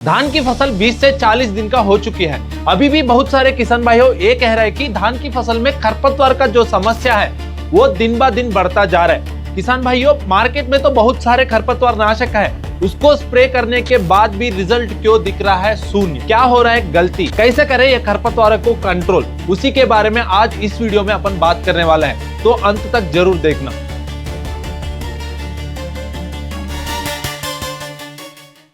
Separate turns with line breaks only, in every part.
धान की फसल 20 से 40 दिन का हो चुकी है। अभी भी बहुत सारे किसान भाइयों ये कह रहे हैं कि धान की फसल में खरपतवार का जो समस्या है वो दिन ब दिन बढ़ता जा रहा है। किसान भाइयों, मार्केट में तो बहुत सारे खरपतवार नाशक है, उसको स्प्रे करने के बाद भी रिजल्ट क्यों दिख रहा है शून्य? क्या हो रहा है गलती? कैसे करें ये खरपतवार को कंट्रोल? उसी के बारे में आज इस वीडियो में अपन बात करने वाले हैं, तो अंत तक जरूर देखना।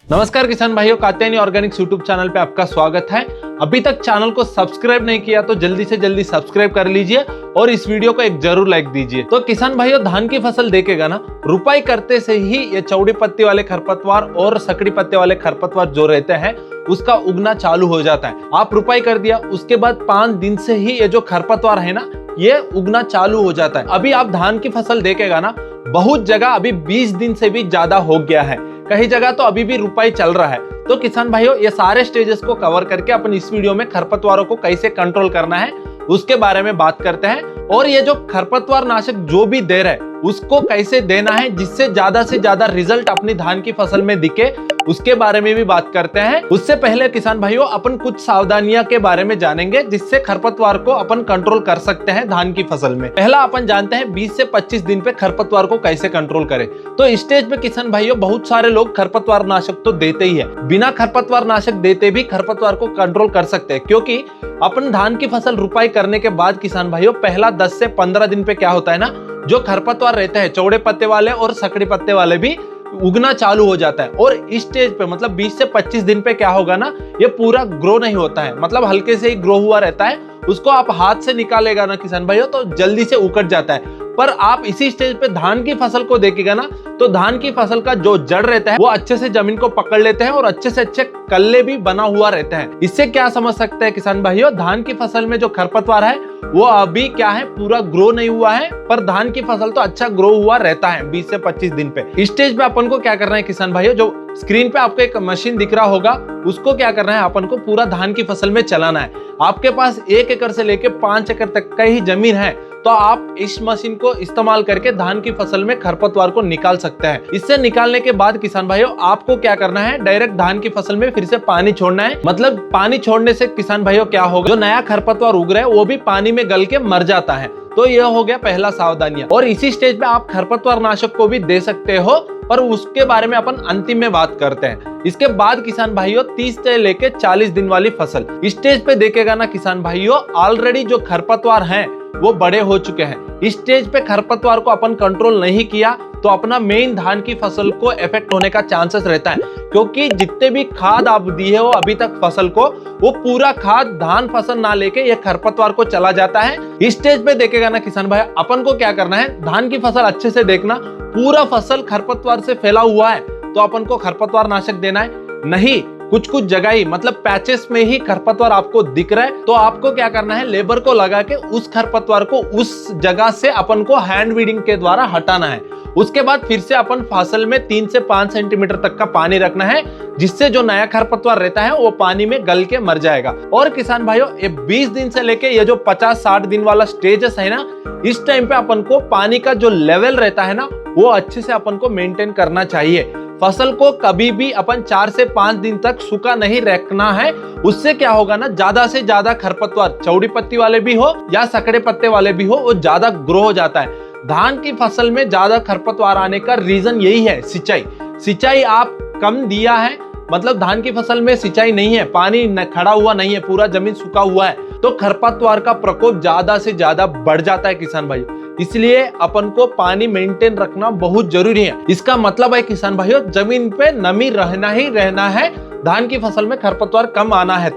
नमस्कार किसान भाइयों, कात्यायनी ऑर्गेनिक्स यूट्यूब चैनल पे आपका स्वागत है। अभी तक चैनल को सब्सक्राइब नहीं किया तो जल्दी से जल्दी सब्सक्राइब कर लीजिए और इस वीडियो को एक जरूर लाइक दीजिए। तो किसान भाइयों, धान की फसल देखेगा ना, रुपाई करते से ही ये चौड़ी पत्ती वाले खरपतवार और सकड़ी पत्ते वाले खरपतवार जो रहते हैं उसका उगना चालू हो जाता है। आप रुपाई कर दिया, उसके बाद 5 दिन से ही ये जो खरपतवार है ना, ये उगना चालू हो जाता है। अभी आप धान की फसल देखेगा ना, बहुत जगह अभी 20 दिन से भी ज्यादा हो गया है, कई जगह तो अभी भी रुपाई चल रहा है। तो किसान भाइयों, ये सारे स्टेजेस को कवर करके अपन इस वीडियो में खरपतवारों को कैसे कंट्रोल करना है उसके बारे में बात करते हैं, और ये जो खरपतवार नाशक जो भी दे रहे हैं उसको कैसे देना है जिससे ज्यादा से ज्यादा रिजल्ट अपनी धान की फसल में दिखे, उसके बारे में भी बात करते हैं। उससे पहले किसान भाइयों, अपन कुछ सावधानियां के बारे में जानेंगे जिससे खरपतवार को अपन कंट्रोल कर सकते हैं धान की फसल में। पहला अपन जानते हैं 20 से 25 दिन पे खरपतवार को कैसे कंट्रोल करें। तो इस स्टेज पे किसान भाइयों, बहुत सारे लोग खरपतवार नाशक तो देते ही है, बिना खरपतवार नाशक देते भी खरपतवार को कंट्रोल कर सकते हैं, क्योंकि अपन धान की फसल रुपाई करने के बाद किसान भाइयों, पहला 10 से 15 दिन पे क्या होता है ना, जो खरपतवार रहते हैं चौड़े पत्ते वाले और सकड़ी पत्ते वाले भी उगना चालू हो जाता है। और इस स्टेज पे मतलब 20 से 25 दिन पे क्या होगा ना, ये पूरा ग्रो नहीं होता है, मतलब हल्के से ही ग्रो हुआ रहता है। उसको आप हाथ से निकालेगा ना किसान भाइयों, तो जल्दी से उकड़ जाता है। पर आप इसी स्टेज पे धान की फसल को देखेगा ना, तो धान की फसल का जो जड़ रहता है वो अच्छे से जमीन को पकड़ लेते हैं और अच्छे से अच्छे कल्ले भी बना हुआ रहता है। इससे क्या समझ सकते हैं किसान भाइयों, धान की फसल में जो खरपतवार है वो अभी क्या है, पूरा ग्रो नहीं हुआ है, पर धान की फसल तो अच्छा ग्रो हुआ रहता है 20 से 25 दिन पे। इस स्टेज पे अपन को क्या करना है किसान भाइयों, जो स्क्रीन पे आपको एक मशीन दिख रहा होगा, उसको क्या करना है, अपन को पूरा धान की फसल में चलाना है। आपके पास 1 एकड़ से लेके 5 एकड़ तक का ही जमीन है, तो आप इस मशीन को इस्तेमाल करके धान की फसल में खरपतवार को निकाल सकते हैं। इससे निकालने के बाद किसान भाइयों, आपको क्या करना है, डायरेक्ट धान की फसल में फिर से पानी छोड़ना है। मतलब पानी छोड़ने से किसान भाइयों क्या होगा, जो नया खरपतवार उग रहा है वो भी पानी में गल के मर जाता है। तो यह हो गया पहला सावधानियां। और इसी स्टेज पे आप खरपतवार नाशक को भी दे सकते हो, पर उसके बारे में अपन अंतिम में बात करते हैं। इसके बाद किसान भाइयों, 30 से लेके 40 दिन वाली फसल स्टेज पे देखेगा ना किसान भाइयों, ऑलरेडी जो खरपतवार हैं वो बड़े हो चुके हैं। इस स्टेज पे खरपतवार को अपन कंट्रोल नहीं किया तो अपना मेन धान की फसल को इफेक्ट होने का चांसेस रहता है, क्योंकि जितने भी खाद आप दिए हो अभी तक फसल को, वो पूरा खाद धान फसल ना लेके ये खरपतवार को चला जाता है। इस स्टेज पे देखेगा ना किसान भाई, अपन को क्या करना है, धान की फसल अच्छे से देखना, पूरा फसल खरपतवार से फैला हुआ है तो अपन को खरपतवार नाशक देना है। नहीं, कुछ कुछ जगह ही मतलब पैचेस में ही खरपतवार आपको दिख रहा है, तो आपको क्या करना है, लेबर को लगा के उस खरपतवार को उस जगह से अपन को हैंड वीडिंग के द्वारा हटाना है। उसके बाद फिर से अपन फसल में 3 से 5 सेंटीमीटर तक का पानी रखना है, जिससे जो नया खरपतवार रहता है वो पानी में गल के मर जाएगा। और किसान भाइयों, ये 20 दिन से लेके ये जो 50-60 दिन वाला स्टेजेस है ना, इस टाइम पे अपन को पानी का जो लेवल रहता है ना, वो अच्छे से अपन को मेंटेन करना चाहिए। फसल को कभी भी अपन 4 से 5 दिन तक सूखा नहीं रखना है। उससे क्या होगा ना, ज्यादा से ज्यादा खरपतवार चौड़ी पत्ती वाले भी हो या सकड़े पत्ते वाले भी हो, वो ज्यादा ग्रो हो जाता है। धान की फसल में ज्यादा खरपतवार आने का रीजन यही है, सिंचाई आप कम दिया है, मतलब धान की फसल में सिंचाई नहीं है, पानी खड़ा हुआ नहीं है, पूरा जमीन सूखा हुआ है, तो खरपतवार का प्रकोप ज्यादा से ज्यादा बढ़ जाता है किसान भाई। इसलिए अपन को पानी मेंटेन रखना बहुत जरूरी है। इसका मतलब है किसान भाइयों, जमीन पे नमी रहना ही रहना है, धान की फसल में खरपतवार कम आना है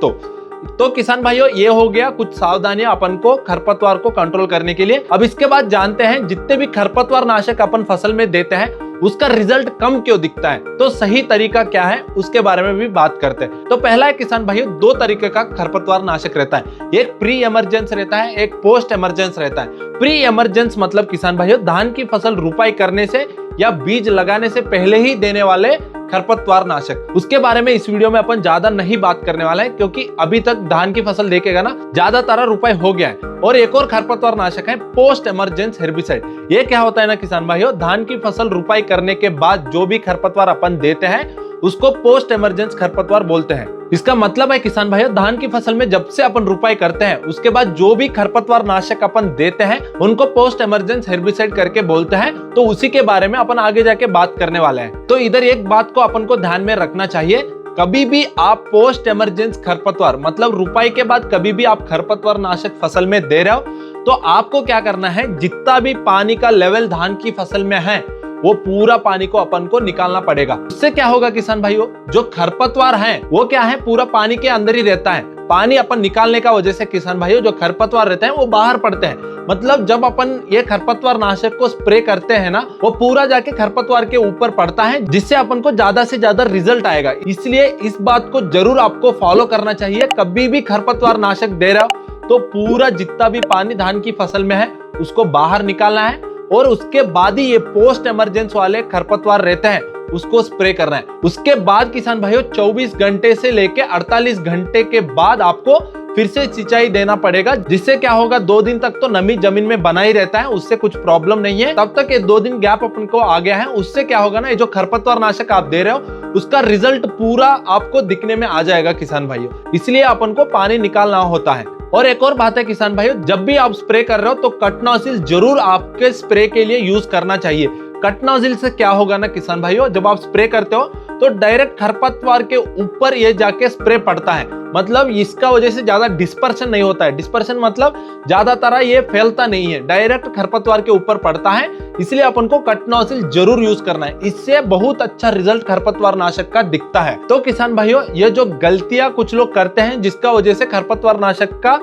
तो किसान भाइयों, ये हो गया कुछ सावधानियां अपन को खरपतवार को कंट्रोल करने के लिए। अब इसके बाद जानते हैं, जितने भी खरपतवार नाशक अपन फसल में देते हैं उसका रिजल्ट कम क्यों दिखता है, तो सही तरीका क्या है उसके बारे में भी बात करते हैं। तो पहला है किसान भाइयों, 2 तरीके का खरपतवार नाशक रहता है, एक प्री इमरजेंस रहता है, एक पोस्ट इमरजेंस रहता है। प्री इमरजेंस मतलब किसान भाइयों, धान की फसल रुपाई करने से या बीज लगाने से पहले ही देने वाले खरपतवार नाशक। उसके बारे में इस वीडियो में अपन ज्यादा नहीं बात करने वाला है, क्योंकि अभी तक धान की फसल देखेगा ना, ज्यादातर रुपाई हो गया है। और एक और खरपतवार नाशक है पोस्ट इमरजेंस हेर्बिसाइड। ये क्या होता है ना किसान भाइयों, धान की फसल रुपाई करने के बाद जो भी खरपतवार अपन देते हैं उसको पोस्ट इमरजेंस खरपतवार बोलते हैं। इसका मतलब है किसान भाइयों, धान की फसल में जब से अपन रुपाई करते हैं उसके बाद जो भी खरपतवार नाशक अपन देते हैं उनको पोस्ट इमरजेंस हेर्बिसाइड करके बोलते हैं। तो उसी के बारे में अपन आगे जाके बात करने वाले हैं। तो इधर एक बात को अपन को ध्यान में रखना चाहिए, कभी भी आप पोस्ट इमरजेंस खरपतवार मतलब रुपाई के बाद कभी भी आप खरपतवार नाशक फसल में दे रहे हो तो आपको क्या करना है, जितना भी पानी का लेवल धान की फसल में है वो पूरा पानी को अपन को निकालना पड़ेगा। उससे क्या होगा किसान भाइयों, जो खरपतवार है वो क्या है, पूरा पानी के अंदर ही रहता है। पानी अपन निकालने का वजह से किसान भाइयों जो खरपतवार रहते हैं वो बाहर पड़ते हैं। मतलब जब अपन ये खरपतवार नाशक को स्प्रे करते हैं ना, वो पूरा जाके खरपतवार के ऊपर पड़ता है, जिससे अपन को ज्यादा से ज्यादा रिजल्ट आएगा। इसलिए इस बात को जरूर आपको फॉलो करना चाहिए। कभी भी खरपतवार नाशक दे रहे हो तो पूरा जितना भी पानी धान की फसल में है उसको बाहर निकालना है और उसके बाद ही ये पोस्ट इमरजेंस वाले खरपतवार रहते हैं उसको स्प्रे करना है। उसके बाद किसान भाइयों 24 घंटे से लेके 48 घंटे के बाद आपको फिर से सिंचाई देना पड़ेगा, जिससे क्या होगा 2 दिन तक तो नमी जमीन में बना ही रहता है, उससे कुछ प्रॉब्लम नहीं है। तब तक ये 2 दिन गैप अपन को आ गया है, उससे क्या होगा ना, ये जो खरपतवार नाशक आप दे रहे हो उसका रिजल्ट पूरा आपको दिखने में आ जाएगा किसान भाइयों। इसलिए अपन को पानी निकालना होता है। और एक और बात है किसान भाइयों, जब भी आप स्प्रे कर रहे हो तो कट नोजल जरूर आपके स्प्रे के लिए यूज करना चाहिए। कट नोजल से क्या होगा ना किसान भाइयों, जब आप स्प्रे करते हो तो डायरेक्ट खरपतवार के ऊपर ये जाके स्प्रे पड़ता है। मतलब इसका वजह से ज्यादा डिस्पर्शन नहीं होता है। डिस्पर्शन मतलब ज्यादा तरह ये फैलता नहीं है, डायरेक्ट खरपतवार के ऊपर पड़ता है। इसलिए अपन को कट नोजल जरूर यूज करना है, इससे बहुत अच्छा रिजल्ट खरपतवार नाशक का दिखता है। तो किसान भाइयों ये जो गलतियां कुछ लोग करते हैं जिसका वजह से खरपतवार नाशक का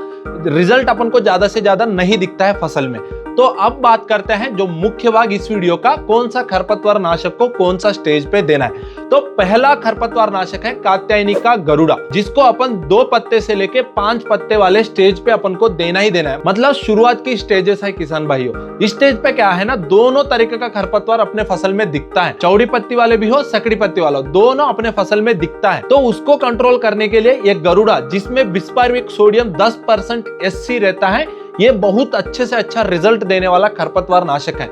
रिजल्ट अपन को ज्यादा से ज्यादा नहीं दिखता है फसल में। तो अब बात करते हैं जो मुख्य भाग इस वीडियो का, कौन सा खरपतवार नाशक को कौन सा स्टेज पे देना है। तो पहला खरपतवार नाशक है कात्यायनी का गरुड़ा, जिसको अपन 2 पत्ते से लेके 5 पत्ते वाले स्टेज पे अपन को देना ही देना है। मतलब शुरुआत की स्टेजेस है किसान भाइयों। इस स्टेज पे क्या है ना, दोनों तरीके का खरपतवार अपने फसल में दिखता है, चौड़ी पत्ती वाले भी हो सकड़ी पत्ती वाला, दोनों अपने फसल में दिखता है। तो उसको कंट्रोल करने के लिए ये गरुड़ा, जिसमें बिस्पार्विक सोडियम 10% SC रहता है, ये बहुत अच्छे से अच्छा रिजल्ट देने वाला खरपतवार नाशक है।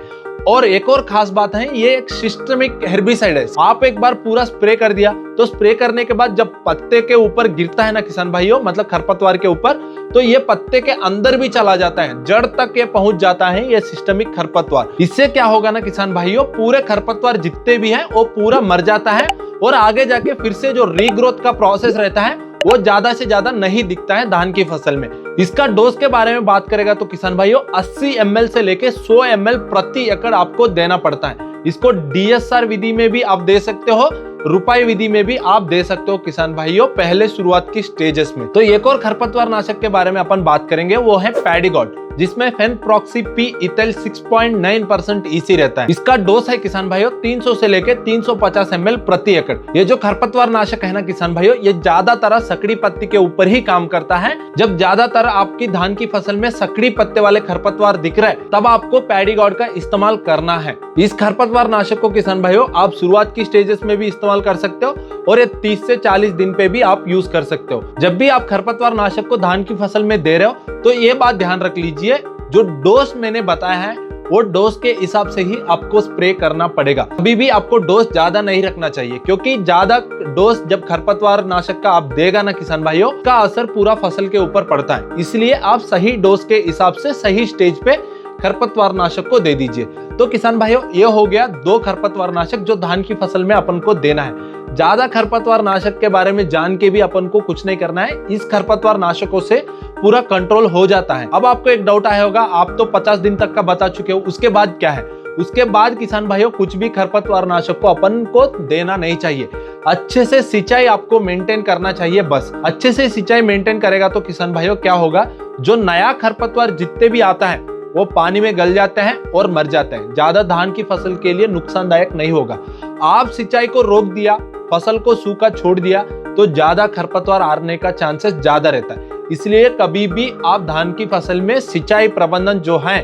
और एक और खास बात है, ये एक सिस्टमिक हेर्बिसाइड है। आप एक बार पूरा स्प्रे कर दिया तो स्प्रे करने के बाद जब पत्ते के ऊपर गिरता है ना किसान भाइयों, मतलब खरपतवार के ऊपर, तो ये पत्ते के अंदर भी चला जाता है, जड़ तक ये पहुंच जाता है ये सिस्टमिक खरपतवार। इससे क्या होगा ना किसान भाइयों, पूरे खरपतवार जितने भी हैं वो पूरा मर जाता है और आगे जाके फिर से जो रीग्रोथ का प्रोसेस रहता है वो ज्यादा से ज्यादा नहीं दिखता है धान की फसल में। इसका डोज के बारे में बात करेगा तो किसान भाइयों 80 ml से लेके 100 ml प्रति एकड़ आपको देना पड़ता है। इसको DSR विधि में भी आप दे सकते हो, रुपाई विधि में भी आप दे सकते हो किसान भाइयों, पहले शुरुआत की स्टेजेस में। तो एक और खरपतवार नाशक के बारे में अपन बात करेंगे, वो है पैडीगॉड, जिसमें फेनप्रोक्सी P इथाइल 6.9% EC रहता है। इसका डोज है किसान भाइयों 300 से लेके 350 ml प्रति एकड़। ये जो खरपतवार नाशक है ना किसान भाइयों, ये ज्यादातर सकड़ी पत्ती के ऊपर ही काम करता है। जब ज्यादातर आपकी धान की फसल में सकड़ी पत्ते वाले खरपतवार दिख रहे हैं तब आपको पैडीगॉड का इस्तेमाल करना है। इस खरपतवार नाशक को किसान भाइयों आप शुरुआत की स्टेजेस में भी इस्तेमाल कर सकते हो और ये 30 से 40 दिन पे भी आप यूज कर सकते हो। जब भी आप खरपतवार नाशक को धान की फसल में दे रहे हो तो ये बात ध्यान रख लीजिए, जो डोज मैंने बताया है वो डोज के हिसाब से ही आपको स्प्रे करना पड़ेगा। कभी भी आपको डोज ज्यादा नहीं रखना चाहिए, क्योंकि ज्यादा डोज जब खरपतवार नाशक का आप देगा ना किसान भाइयों, का असर पूरा फसल के ऊपर पड़ता है। इसलिए आप सही डोज के हिसाब से सही स्टेज पे खरपतवार नाशक को दे दीजिए। तो किसान भाइयों ये हो गया 2 खरपतवार नाशक जो धान की फसल में अपन को देना है। ज्यादा खरपतवार नाशक के बारे में जान के भी अपन को कुछ नहीं करना है, इस खरपतवार नाशकों से पूरा कंट्रोल हो जाता है। अब आपको एक डाउट आया होगा, आप तो 50 दिन तक का बता चुके हो, उसके बाद क्या है? उसके बाद किसान भाइयों कुछ भी खरपतवार नाशक को अपन को देना नहीं चाहिए। अच्छे से सिंचाई आपको मेंटेन करना चाहिए, बस अच्छे से सिंचाई मेंटेन करेगा तो किसान भाइयों क्या होगा, जो नया खरपतवार जितने भी आता है वो पानी में गल जाते हैं और मर जाते हैं। ज्यादा धान की फसल के लिए नुकसानदायक नहीं होगा। आप सिंचाई को रोक दिया, फसल को सूखा छोड़ दिया तो ज्यादा खरपतवार आने का चांसेस ज्यादा रहता है। इसलिए कभी भी आप धान की फसल में सिंचाई प्रबंधन जो है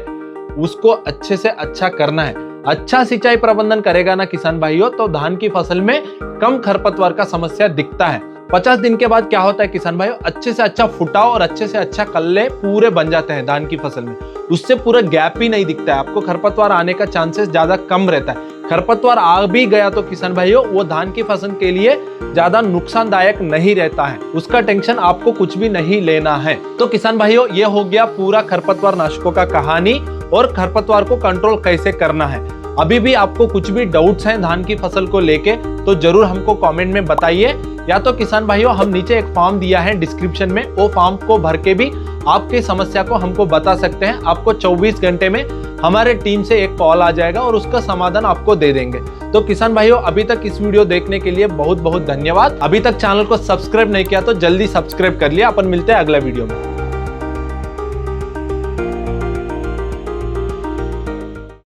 उसको अच्छे से अच्छा करना है। अच्छा सिंचाई प्रबंधन करेगा ना किसान भाइयों तो धान की फसल में कम खरपतवार का समस्या दिखता है। 50 दिन के बाद क्या होता है किसान भाइयों, अच्छे से अच्छा फुटाव और अच्छे से अच्छा कल्ले पूरे बन जाते हैं धान की फसल में। उससे पूरा गैप ही नहीं दिखता है, आपको खरपतवार आने का चांसेस ज्यादा कम रहता है। खरपतवार आ भी गया तो किसान भाइयों वो धान की फसल के लिए ज्यादा नुकसानदायक नहीं रहता है, उसका टेंशन आपको कुछ भी नहीं लेना है। तो किसान भाइयों ये हो गया पूरा खरपतवार नाशकों का कहानी और खरपतवार को कंट्रोल कैसे करना है। अभी भी आपको कुछ भी डाउट्स हैं धान की फसल को लेके तो जरूर हमको कमेंट में बताइए, या तो किसान भाइयों हम नीचे एक फॉर्म दिया है डिस्क्रिप्शन में, वो फॉर्म को भर के भी आपकी समस्या को हमको बता सकते हैं। आपको 24 घंटे में हमारे टीम से एक कॉल आ जाएगा और उसका समाधान आपको दे देंगे। तो किसान भाइयों अभी तक इस वीडियो देखने के लिए बहुत बहुत धन्यवाद। अभी तक चैनल को सब्सक्राइब नहीं किया तो जल्दी सब्सक्राइब कर लिया। अपन मिलते हैं अगला वीडियो में।